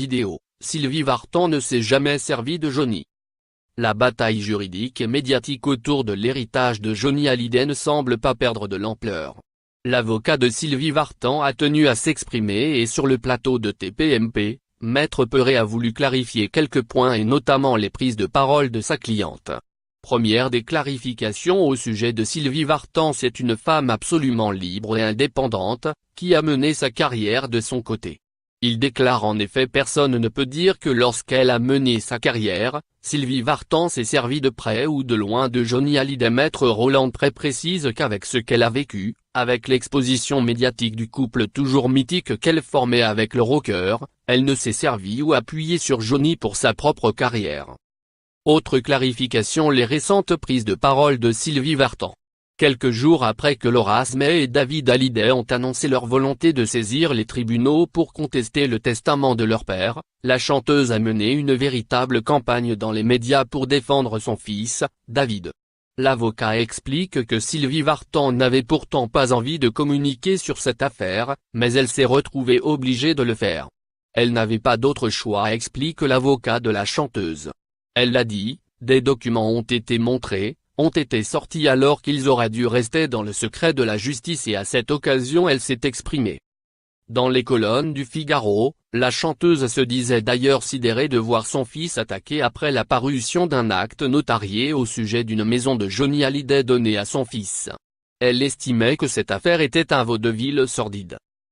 vidéo, Sylvie Vartan ne s'est jamais servie de Johnny. La bataille juridique et médiatique autour de l'héritage de Johnny Hallyday ne semble pas perdre de l'ampleur. L'avocat de Sylvie Vartan a tenu à s'exprimer et sur le plateau de TPMP, Maître Perret a voulu clarifier quelques points et notamment les prises de parole de sa cliente. Première des clarifications au sujet de Sylvie Vartan: c'est une femme absolument libre et indépendante, qui a mené sa carrière de son côté. Il déclare en effet: personne ne peut dire que lorsqu'elle a mené sa carrière, Sylvie Vartan s'est servie de près ou de loin de Johnny Hallyday. Maître Roland Perret précise qu'avec ce qu'elle a vécu, avec l'exposition médiatique du couple toujours mythique qu'elle formait avec le rocker, elle ne s'est servie ou appuyée sur Johnny pour sa propre carrière. Autre clarification: les récentes prises de parole de Sylvie Vartan. Quelques jours après que Horace May et David Hallyday ont annoncé leur volonté de saisir les tribunaux pour contester le testament de leur père, la chanteuse a mené une véritable campagne dans les médias pour défendre son fils, David. L'avocat explique que Sylvie Vartan n'avait pourtant pas envie de communiquer sur cette affaire, mais elle s'est retrouvée obligée de le faire. Elle n'avait pas d'autre choix, explique l'avocat de la chanteuse. Elle l'a dit, des documents ont été montrés, ont été sortis alors qu'ils auraient dû rester dans le secret de la justice et à cette occasion elle s'est exprimée. Dans les colonnes du Figaro, la chanteuse se disait d'ailleurs sidérée de voir son fils attaqué après la parution d'un acte notarié au sujet d'une maison de Johnny Hallyday donnée à son fils. Elle estimait que cette affaire était un vaudeville sordide.